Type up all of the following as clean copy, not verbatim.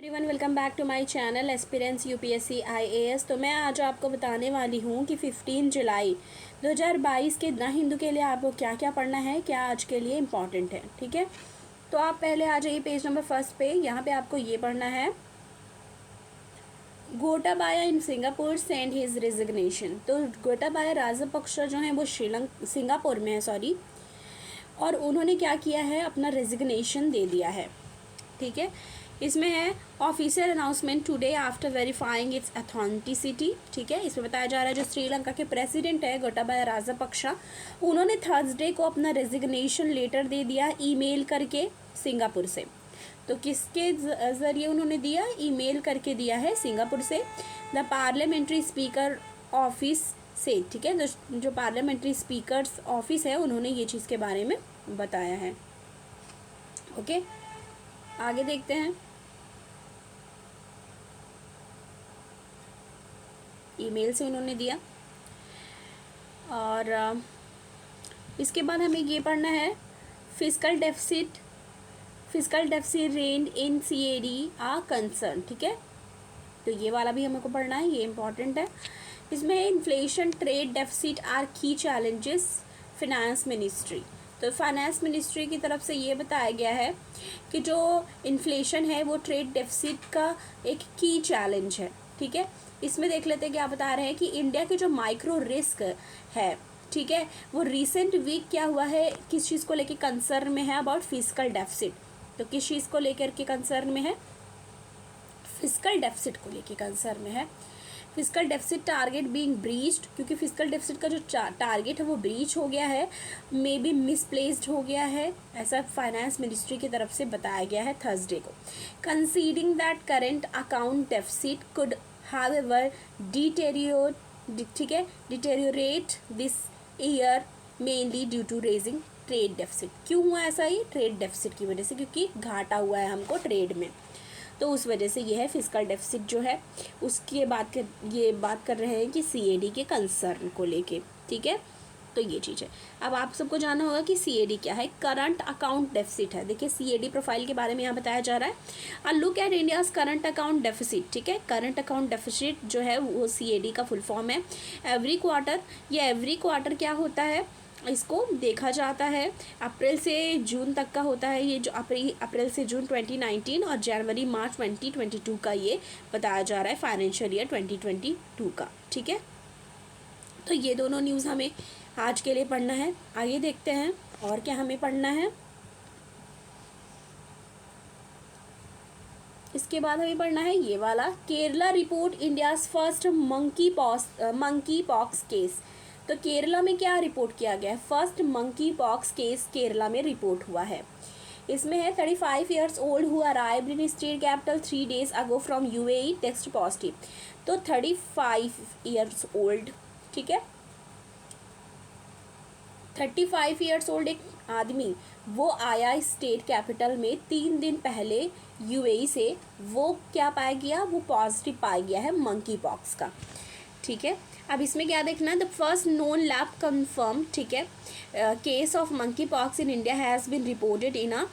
Everyone welcome back to my channel aspirants UPSC IAS. तो मैं आज आपको बताने वाली हूँ कि 15 जुलाई 2022 के द हिंदू के लिए आपको क्या क्या पढ़ना है, क्या आज के लिए इम्पॉर्टेंट है। ठीक है, तो आप पहले आ जाइए पेज नंबर फर्स्ट पे। यहाँ पे आपको ये पढ़ना है, Gotabaya in Singapore send his resignation. तो गोटाबाया राजपक्षा जो है वो सिंगापुर में है, सॉरी, और उन्होंने क्या किया है, अपना रेजिग्नेशन दे दिया है। ठीक है, इसमें है official announcement today after verifying it's authenticity. ठीक है, इसमें बताया जा रहा है जो श्रीलंका के प्रेसिडेंट है गोटाबाया राजपक्षा, उन्होंने थर्सडे को अपना रेजिग्नेशन लेटर दे दिया ईमेल करके सिंगापुर से। तो किसके ज़रिए उन्होंने दिया, ईमेल करके दिया है सिंगापुर से, द पार्लियामेंट्री स्पीकर ऑफिस से। ठीक है, जो पार्लियामेंट्री स्पीकर्स ऑफिस है उन्होंने ये चीज़ के बारे में बताया है। ओके, आगे देखते हैं। ईमेल से उन्होंने दिया, और इसके बाद हमें ये पढ़ना है, fiscal deficit range in CAD a concern. ठीक है, तो ये वाला भी हमको पढ़ना है, ये इम्पॉर्टेंट है। इसमें इन्फ्लेशन, ट्रेड डेफिसिट आर की चैलेंजेस फाइनेंस मिनिस्ट्री। तो फाइनेंस मिनिस्ट्री की तरफ से ये बताया गया है कि जो इन्फ्लेशन है वो ट्रेड डेफिसिट का एक की चैलेंज है। ठीक है, इसमें देख लेते हैं क्या बता रहे हैं कि इंडिया के जो माइक्रो रिस्क है, ठीक है, वो रिसेंट वीक क्या हुआ है, किस चीज़ को लेकर कंसर्न में है, अबाउट फिस्कल डेफिसिट। तो किस चीज़ को लेकर के कंसर्न में है, फिस्कल डेफिसिट को लेकर कंसर्न में है। Fiscal deficit target being breached, क्योंकि फिस्कल डेफिसिट का जो टारगेट है वो ब्रीच हो गया है, मे बी मिसप्लेस्ड हो गया है, ऐसा फाइनेंस मिनिस्ट्री की तरफ से बताया गया है थर्सडे को। Conceding that current account deficit could however deteriorate this year mainly due to rising trade deficit. क्यों हुआ ऐसा, ही ट्रेड डेफिसिट की वजह से, क्योंकि घाटा हुआ है हमको ट्रेड में, तो उस वजह से ये है फिस्कल डेफिसिट जो है उसकी ये बात कर रहे हैं कि सीएडी के कंसर्न को लेके। ठीक है, तो ये चीज़ है। अब आप सबको जानना होगा कि सीएडी क्या है, करंट अकाउंट डेफिसिट है। देखिए सीएडी प्रोफाइल के बारे में यहाँ बताया जा रहा है, a look at India's current account deficit. ठीक है, करंट अकाउंट डेफिसिट जो है वो सीएडी का फुल फॉर्म है। एवरी क्वार्टर, ये एवरी क्वार्टर क्या होता है, इसको देखा जाता है, अप्रैल से जून तक का होता है ये, जो अप्रैल से जून 2019 और जनवरी मार्च 2022 का ये बताया जा रहा है, फाइनेंशियल ईयर 2022 का। ठीक है, तो ये दोनों न्यूज़ हमें आज के लिए पढ़ना है। आगे देखते हैं और क्या हमें पढ़ना है। इसके बाद हमें पढ़ना है ये वाला, Kerala report India's first monkeypox case. तो केरला में क्या रिपोर्ट किया गया है, first monkeypox case Kerala में रिपोर्ट हुआ है। इसमें है 35 years old who arrived in state capital 3 days ago from UAE test positive. तो 35 ईयर्स ओल्ड, ठीक है, 35 ईयर्स ओल्ड एक आदमी, वो आया स्टेट कैपिटल में 3 दिन पहले यूएई से, वो क्या पाया गया, वो पॉजिटिव पाया गया है मंकी पॉक्स का। ठीक है, अब इसमें क्या देखना है, the first known lab confirm, ठीक है, case of monkeypox in India has been reported in a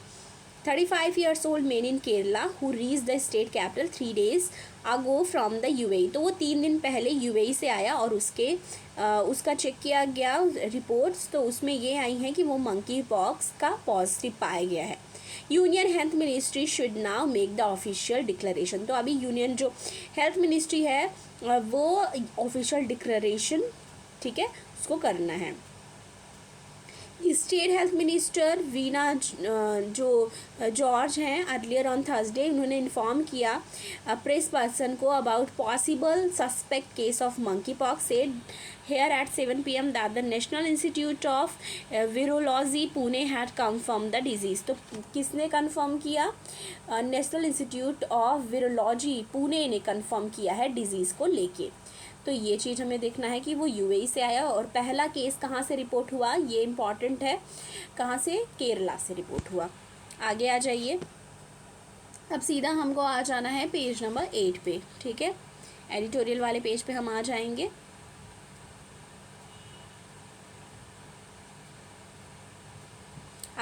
35 years old man in Kerala who reached the state capital 3 days ago from the UAE। तो वो 3 दिन पहले UAE से आया और उसका चेक किया गया रिपोर्ट्स, तो उसमें ये आई हैं कि वो मंकी पॉक्स का पॉजिटिव पाया गया है। Union health ministry should now make the official declaration. तो अभी यूनियन जो हेल्थ मिनिस्ट्री है वो ऑफिशियल डिक्लेरेशन, ठीक है, उसको करना है। स्टेट हेल्थ मिनिस्टर वीना जो जॉर्ज हैं, अर्लियर ऑन थर्सडे उन्होंने इन्फॉर्म किया प्रेस पर्सन को about possible suspect case of monkey pox, said here at 7 PM that the National Institute of Virology Pune had confirmed the disease। तो किसने confirm किया, national institute of विरोलॉजी Pune ने confirm किया है disease को लेके। तो ये चीज़ हमें देखना है कि वो यूएई से आया, और पहला केस कहाँ से रिपोर्ट हुआ, ये इम्पॉर्टेंट है, कहाँ से, केरला से रिपोर्ट हुआ। आगे आ जाइए, अब सीधा हमको आ जाना है पेज नंबर 8 पे। ठीक है, एडिटोरियल वाले पेज पे हम आ जाएंगे।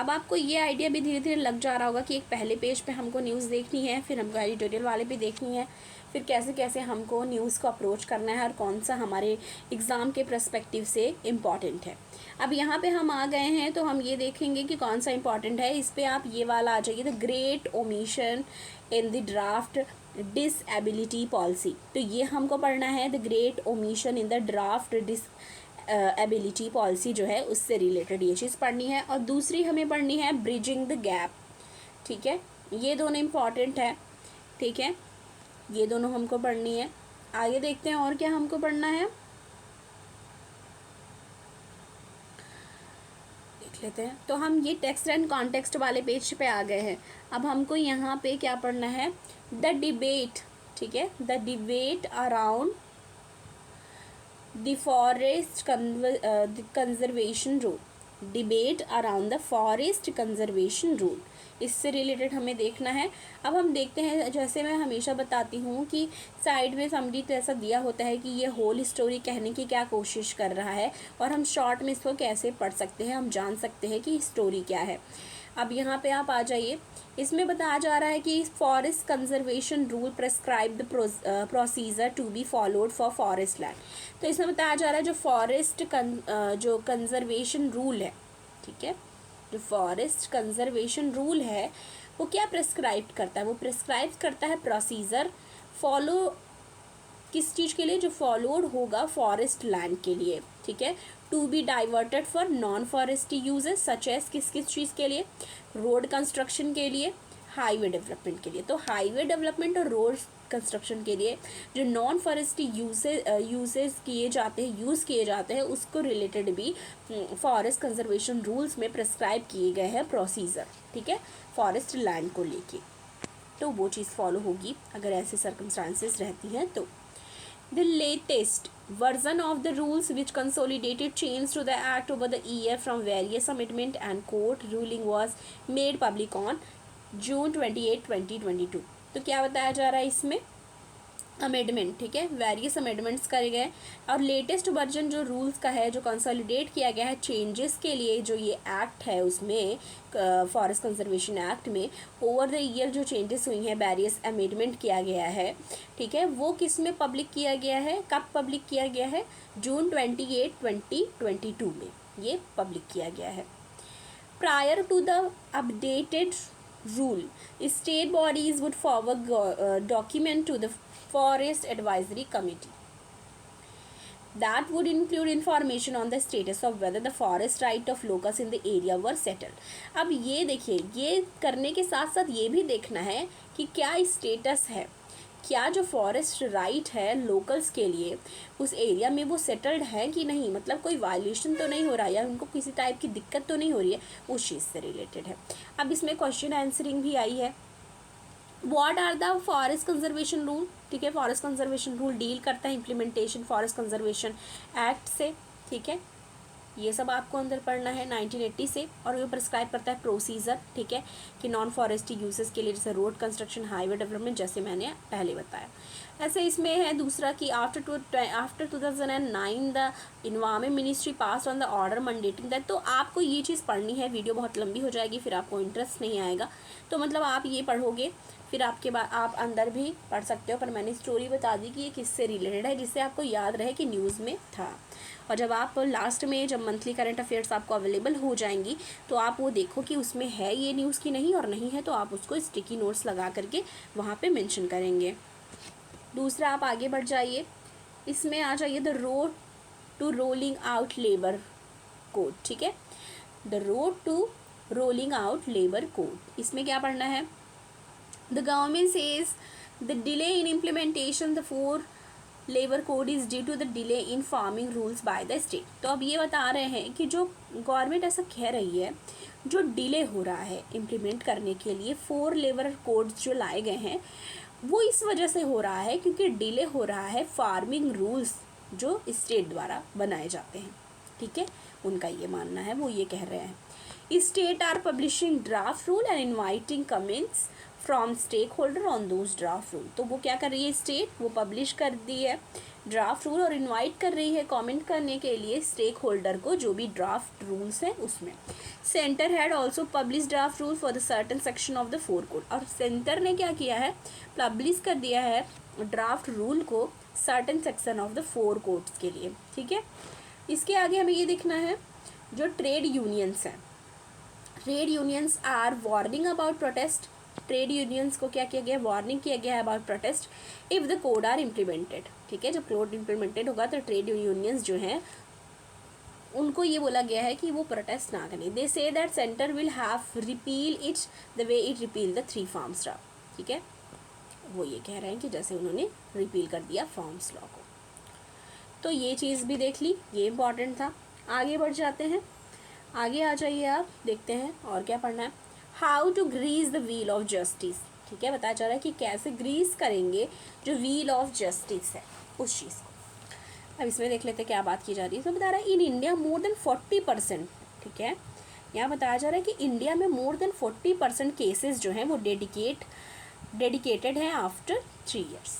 अब आपको ये आइडिया भी धीरे धीरे लग जा रहा होगा कि एक पहले पेज पे हमको न्यूज़ देखनी है, फिर हमको एडिटोरियल वाले पे देखनी है, फिर कैसे कैसे हमको न्यूज़ को अप्रोच करना है और कौन सा हमारे एग्ज़ाम के पर्सपेक्टिव से इम्पॉर्टेंट है। अब यहाँ पे हम आ गए हैं तो हम ये देखेंगे कि कौन सा इम्पॉर्टेंट है। इस पर आप ये वाला आ जाइए, the great omission in the draft disability policy. तो ये हमको पढ़ना है, the great omission in the draft ability policy जो है उससे रिलेटेड ये चीज़ पढ़नी है। और दूसरी हमें पढ़नी है ब्रिजिंग द गैप। ठीक है, ये दोनों इम्पॉर्टेंट है। ठीक है, ये दोनों हमको पढ़नी है। आगे देखते हैं और क्या हमको पढ़ना है, देख लेते हैं। तो हम ये टेक्स्ट एंड कॉन्टेक्स्ट वाले पेज पे आ गए हैं। अब हमको यहाँ पे क्या पढ़ना है, द डिबेट। ठीक है, the debate around the forest conservation rule, debate around the forest conservation rule, इससे रिलेटेड हमें देखना है। अब हम देखते हैं, जैसे मैं हमेशा बताती हूँ कि साइड में समरी तो ऐसा दिया होता है कि ये होल स्टोरी कहने की क्या कोशिश कर रहा है और हम शॉर्ट में इसको कैसे पढ़ सकते हैं, हम जान सकते हैं कि स्टोरी क्या है। अब यहाँ पे आप आ जाइए, इसमें बताया जा रहा है कि forest conservation rule prescribe the procedure to be followed for forest land. तो इसमें बताया जा रहा है जो फॉरेस्ट जो कंजर्वेशन रूल है, ठीक है, जो फॉरेस्ट कंजर्वेशन रूल है वो क्या प्रेस्क्राइब करता है, वो प्रेस्क्राइब करता है प्रोसीजर फॉलो किस चीज़ के लिए, जो फॉलोड होगा फॉरेस्ट लैंड के लिए। ठीक है, to be diverted for non forestry uses such as किस किस चीज़ के लिए, रोड कंस्ट्रक्शन के लिए, हाईवे डेवलपमेंट के लिए। तो हाईवे डेवलपमेंट और रोड कंस्ट्रक्शन के लिए जो नॉन फॉरेस्टी यूज़ किए जाते हैं उसको रिलेटेड भी फॉरेस्ट कंजर्वेशन रूल्स में प्रेस्क्राइब किए गए हैं प्रोसीजर। ठीक है, फॉरेस्ट लैंड को लेके, तो वो चीज़ फॉलो होगी अगर ऐसे सर्कमस्टांसेस रहती हैं तो। The latest version of the rules which consolidated change to the act over the year from various amendment and court ruling was made public on June 28, 2022। तो क्या बताया जा रहा है इसमें, अमेंडमेंट। ठीक है, वेरियस अमेंडमेंट्स करे गए और लेटेस्ट वर्जन जो रूल्स का है, जो कंसोलिडेट किया गया है चेंजेस के लिए, जो ये एक्ट है उसमें फॉरेस्ट कंजर्वेशन एक्ट में ओवर द ईयर जो चेंजेस हुई हैं, वेरियस अमेंडमेंट किया गया है। ठीक है, वो किस में पब्लिक किया गया है, कब पब्लिक किया गया है, जून 28, 2022 में ये पब्लिक किया गया है। Prior to the updated rule, state bodies would forward document to the forest advisory committee that would include information on the status of whether the forest right of locus in the area were settled। अब ये देखिए, ये करने के साथ साथ ये भी देखना है कि क्या स्टेटस है, क्या जो फॉरेस्ट राइट है लोकल्स के लिए उस एरिया में वो सेटल्ड है कि नहीं, मतलब कोई वायलेशन तो नहीं हो रहा है या उनको किसी टाइप की दिक्कत तो नहीं हो रही है, उस चीज़ से रिलेटेड है। अब इसमें क्वेश्चन आंसरिंग भी आई है, what are the forest conservation rule. ठीक है, फॉरेस्ट कंजर्वेशन रूल डील करता है इम्प्लीमेंटेशन फॉरेस्ट कंजर्वेशन एक्ट से। ठीक है, ये सब आपको अंदर पढ़ना है 1980 से, और ये प्रिस्क्राइब करता है प्रोसीजर। ठीक है, कि नॉन फॉरेस्टी यूजेस के लिए जैसे रोड कंस्ट्रक्शन, हाईवे डेवलपमेंट, जैसे मैंने पहले बताया। ऐसे इसमें है दूसरा कि after 2009 the environment ministry pass on the order mandating that. तो आपको ये चीज़ पढ़नी है, वीडियो बहुत लंबी हो जाएगी, फिर आपको इंटरेस्ट नहीं आएगा। तो मतलब आप ये पढ़ोगे, फिर आपके बाद आप अंदर भी पढ़ सकते हो, पर मैंने स्टोरी बता दी कि ये किससे रिलेटेड है, जिससे आपको याद रहे कि न्यूज़ में था। और जब आप लास्ट में जब मंथली करंट अफेयर्स आपको अवेलेबल हो जाएंगी तो आप वो देखो कि उसमें है ये न्यूज़ की नहीं, और नहीं है तो आप उसको स्टिकी नोट्स लगा करके वहाँ पे मेंशन करेंगे। दूसरा आप आगे बढ़ जाइए, इसमें आ जाइए the road to rolling out labour code. ठीक है, the road to rolling out labour code, इसमें क्या पढ़ना है, the government says the delay in implementation the 4 labour code is due to the delay in farming rules by the state. तो अब ये बता रहे हैं कि जो गवर्नमेंट ऐसा कह रही है, जो डिले हो रहा है इम्प्लीमेंट करने के लिए 4 लेबर कोड्स जो लाए गए हैं, वो इस वजह से हो रहा है क्योंकि डिले हो रहा है फार्मिंग रूल्स जो स्टेट द्वारा बनाए जाते हैं। ठीक है, उनका ये मानना है, वो ये कह रहे हैं state are publishing draft rule and inviting comments from stakeholder on those draft rule. तो वो क्या कर रही है स्टेट, वो पब्लिश कर दी है ड्राफ्ट रूल और इनवाइट कर रही है कमेंट करने के लिए स्टेक होल्डर को जो भी ड्राफ्ट रूल्स हैं उसमें। Centre had also publish draft rule for the certain section of the 4 code, और सेंटर ने क्या किया है, पब्लिश कर दिया है ड्राफ्ट रूल को certain section of the 4 codes के लिए। ठीक है, इसके आगे हमें ये देखना है जो ट्रेड यूनियंस हैं, trade unions are warning about protest. Trade unions को क्या किया गया, वार्निंग किया गया है about protest if the code are implemented. ठीक है, जब कोड इम्प्लीमेंटेड होगा तो ट्रेड यूनियंस जो हैं उनको ये बोला गया है कि वो प्रोटेस्ट ना करें। They say that centre will have repeal it the way it repeal the 3 farms law. ठीक है, वो ये कह रहे हैं कि जैसे उन्होंने रिपील कर दिया फार्म्स लॉ को। तो ये चीज़ भी देख ली, ये इंपॉर्टेंट था। आगे बढ़ जाते हैं, आगे आ जाइए आप, देखते हैं और क्या पढ़ना है। How to grease the wheel of justice. ठीक है, बताया जा रहा है कि कैसे ग्रीस करेंगे जो व्हील ऑफ जस्टिस है उस चीज़ को। अब इसमें देख लेते हैं क्या बात की जा रही है। तो बता रहा है इन इंडिया मोर देन 40%। ठीक है, यहाँ बताया जा रहा है कि इंडिया में मोर देन 40% केसेस जो हैं वो डेडिकेटेड हैं आफ्टर 3 years।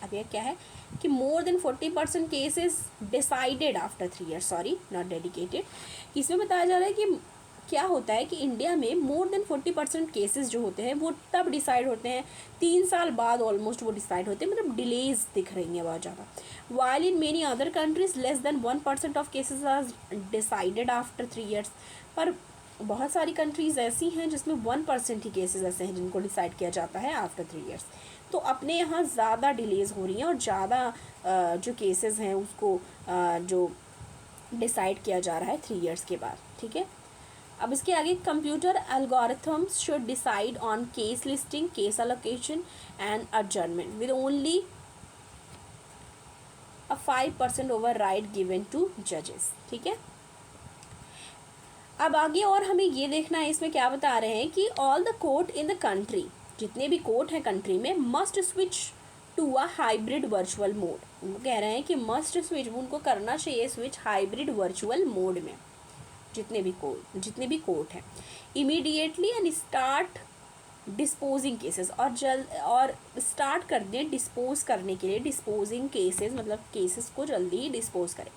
अब यह क्या है कि more than 40% cases decided after 3 years, sorry not dedicated. इसमें बताया जा रहा है कि क्या होता है कि इंडिया में मोर देन 40% केसेस जो होते हैं वो तब डिसाइड होते हैं 3 साल बाद ऑलमोस्ट वो डिसाइड होते हैं, मतलब डिलेज दिख रही हैं बहुत ज़्यादा। While in many other countries less than 1% of cases are decided after 3 years। पर बहुत सारी कंट्रीज़ ऐसी हैं जिसमें 1% ही केसेस ऐसे हैं जिनको डिसाइड किया जाता है आफ्टर 3 years। तो अपने यहाँ ज़्यादा डिलेज हो रही हैं और ज़्यादा जो केसेस हैं उसको जो डिसाइड किया जा रहा है 3 years के बाद। ठीक है, अब इसके आगे computer algorithms should decide on case listing, case allocation and adjournment with only a 5% override given to जजेस। ठीक है, अब आगे और हमें ये देखना है इसमें क्या बता रहे हैं कि all the court in the country, जितने भी कोर्ट हैं कंट्री में, must switch to a hybrid virtual mode. उनको कह रहे हैं कि मस्ट स्विच, उनको करना चाहिए स्विच हाइब्रिड वर्चुअल मोड में जितने भी कोर्ट हैं immediately and start disposing cases, और स्टार्ट कर दें डिस्पोज करने के लिए। डिस्पोजिंग केसेस मतलब केसेस को जल्दी ही डिस्पोज करें।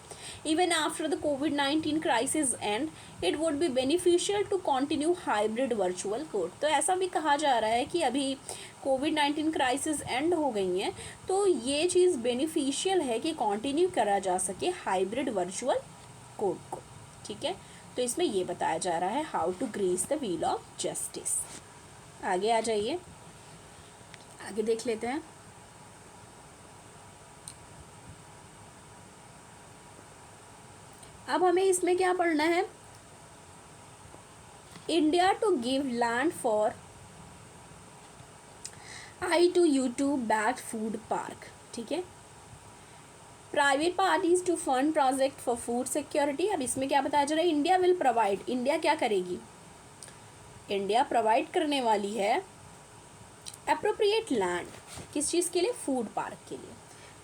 इवन आफ्टर द कोविड-19 crisis and it would be beneficial to continue hybrid virtual court. तो ऐसा भी कहा जा रहा है कि अभी कोविड-19 क्राइसिस एंड हो गई हैं तो ये चीज़ बेनिफिशियल है कि कंटिन्यू करा जा सके हाइब्रिड वर्चुअल कोर्ट को। ठीक है, तो इसमें ये बताया जा रहा है how to grease the wheel of justice. आगे आ जाइए, आगे देख लेते हैं। अब हमें इसमें क्या पढ़ना है, India to give land for I2U2 backed food park. ठीक है, private parties to fund project for food security. अब इसमें क्या बताया जा रहा है, इंडिया विल प्रोवाइड, इंडिया क्या करेगी, इंडिया प्रोवाइड करने वाली है अप्रोप्रिएट लैंड, किस चीज़ के लिए, फूड पार्क के लिए।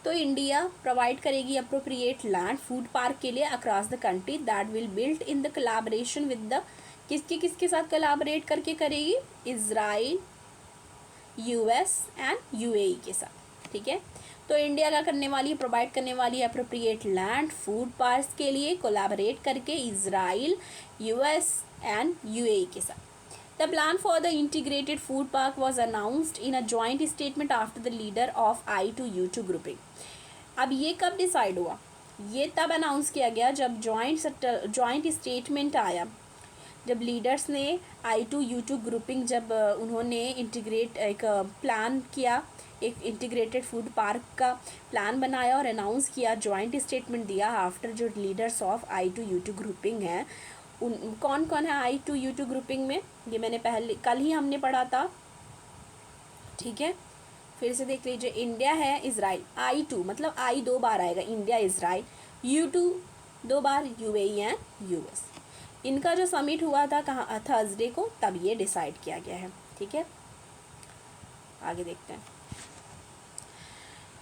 तो इंडिया प्रोवाइड करेगी अप्रोप्रिएट लैंड फूड पार्क के लिए across the country that will build in the collaboration with the, किसके साथ कोलैबोरेट करके करेगी, इजराइल, US एंड UAE के साथ। ठीक है, तो इंडिया क्या करने वाली है, प्रोवाइड करने वाली है अप्रोप्रिएट लैंड फूड पार्क्स के लिए कोलैबोरेट करके इजराइल, US एंड UAE के साथ। The plan for the integrated food park was announced in a joint statement after the leader of I2U2 grouping। अब ये कब डिसाइड हुआ, ये तब अनाउंस किया गया जब जॉइंट स्टेटमेंट आया, जब लीडर्स ने I2U2 ग्रुपिंग, जब उन्होंने एक प्लान किया, एक इंटीग्रेटेड फूड पार्क का प्लान बनाया और अनाउंस किया, जॉइंट स्टेटमेंट दिया आफ्टर जो लीडर्स ऑफ I2U2 ग्रुपिंग हैं। कौन कौन है I2U2 ग्रुपिंग में, ये मैंने कल ही हमने पढ़ा था। ठीक है, फिर से देख लीजिए, इंडिया है, इजराइल, I2 मतलब I 2 बार आएगा, India Israel, U2 2 bar, UAE and US। इनका जो समिट हुआ था कहाँ, थर्सडे को, तब ये डिसाइड किया गया है। ठीक है, आगे देखते हैं।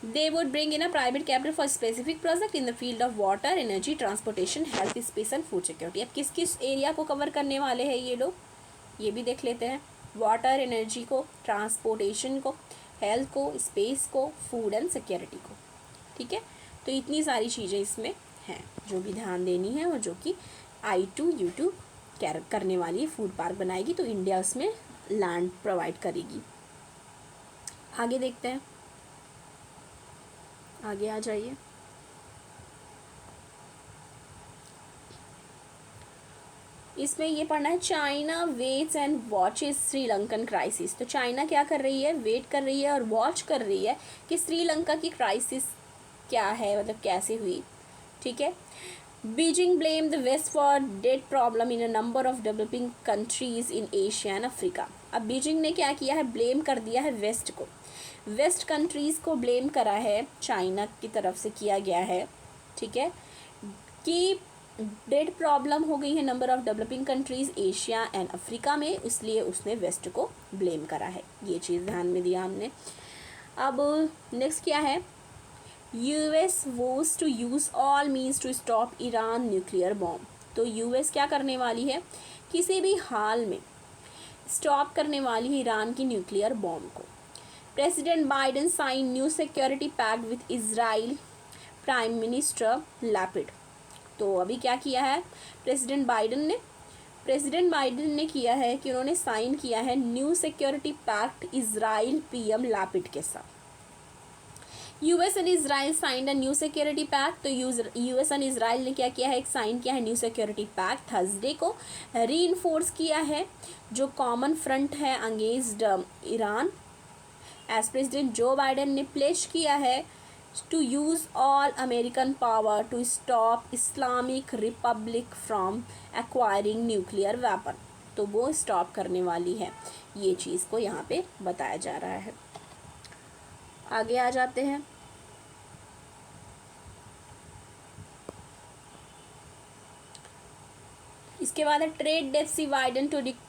They would bring in a private capital for specific project in the field of water, energy, transportation, health, space and food security। अब किस किस एरिया को कवर करने वाले हैं ये लोग, ये भी देख लेते हैं। वाटर, एनर्जी को, ट्रांसपोर्टेशन को, हेल्थ को, स्पेस को, फूड एंड सिक्योरिटी को। ठीक है। तो इतनी सारी चीज़ें इसमें हैं जो भी ध्यान देनी है, और जो कि I2 U2 करने वाली फूड पार्क बनाएगी, तो इंडिया उसमें लैंड प्रोवाइड करेगी। आगे देखते हैं, आगे आ जाइए। इसमें ये पढ़ना है, China waits and watches Sri Lankan crisis. तो चाइना क्या कर रही है, वेट कर रही है और वॉच कर रही है कि श्रीलंका की क्राइसिस क्या है, मतलब कैसे हुई, ठीक है। Beijing blame the west for debt problem in a number of developing countries in Asia and Africa. अब बीजिंग ने क्या किया है, ब्लेम कर दिया है वेस्ट को, वेस्ट कंट्रीज़ को ब्लेम करा है, चाइना की तरफ से किया गया है, ठीक है, कि डेट प्रॉब्लम हो गई है number of developing countries Asia and Africa में, इसलिए उसने वेस्ट को ब्लेम करा है। ये चीज़ ध्यान में दिया हमने। अब नेक्स्ट क्या है, US vows to use all means to stop Iran nuclear bomb. तो यूएस क्या करने वाली है, किसी भी हाल में स्टॉप करने वाली है ईरान की न्यूक्लियर बॉम्ब को। President Biden signs new security pact with Israel prime minister Lapid. तो अभी क्या किया है प्रेसिडेंट बाइडेन ने किया है कि उन्होंने साइन किया है new security pact Israel PM Lapid के साथ। US and Israel signed a new security pact. तो यूएस एंड इजराइल ने क्या किया है, एक साइन किया है न्यू सिक्योरिटी पैक्ट, थर्सडे को रीइंफोर्स किया है जो कॉमन फ्रंट है against Iran. As president Joe Biden ने प्लेज किया है to use all American power to stop Islamic Republic from acquiring nuclear weapon। तो वो स्टॉप करने वाली है, ये चीज़ को यहाँ पे बताया जा रहा है। आगे आ जाते हैं, इसके बाद है trade deficit widen to record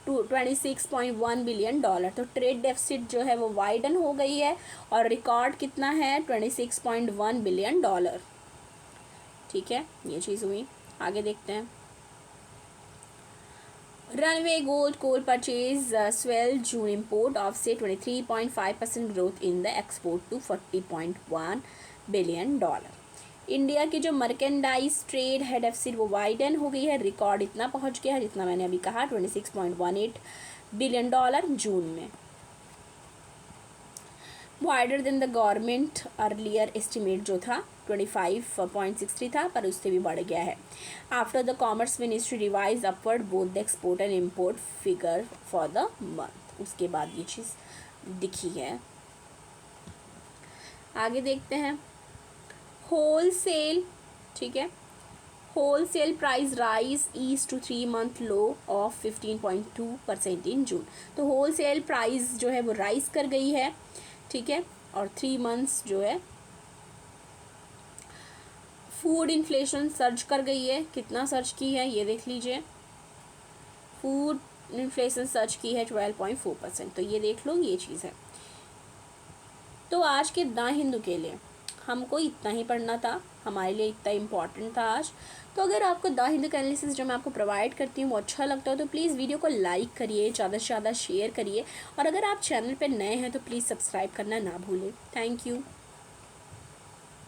$26.1 billion. तो ट्रेड डेफिसिट जो है वो वाइडन हो गई है और रिकॉर्ड कितना है, $26.1 बिलियन, ठीक है, ये चीज़ हुई। आगे देखते हैं, runaway gold coal purchase swell June import offset 23.5% growth in the export to $40.1 billion. India की जो मर्केंडाइज ट्रेड है डेफिसिट वो वाइडन हो गई है, रिकॉर्ड इतना पहुंच गया है जितना मैंने अभी कहा, $26.18 बिलियन जून में, wider than the government earlier estimate जो था 25.63 था, पर उससे भी बढ़ गया है। After the commerce ministry revise upward both the export and import figure for the month, उसके बाद ये चीज़ दिखी है। आगे देखते हैं, होलसेल, ठीक है, wholesale price rise ease to 3 month low of 15.2% in June. तो होलसेल प्राइस जो है वो राइज कर गई है, ठीक है, और 3 मंथ्स जो है फूड इन्फ्लेशन सर्च कर गई है, कितना सर्च की है ये देख लीजिए, फूड इन्फ्लेशन सर्च की है 12.4%, तो ये देख लो, ये चीज़ है। तो आज के द हिंदू के लिए हमको इतना ही पढ़ना था, हमारे लिए इतना इम्पॉर्टेंट था आज। तो अगर आपको द हिंदू का एनालिसिस जो मैं आपको प्रोवाइड करती हूँ वो अच्छा लगता हो तो प्लीज़ वीडियो को लाइक करिए, ज़्यादा से ज़्यादा शेयर करिए, और अगर आप चैनल पर नए हैं तो प्लीज़ सब्सक्राइब करना ना भूलें। Thank you.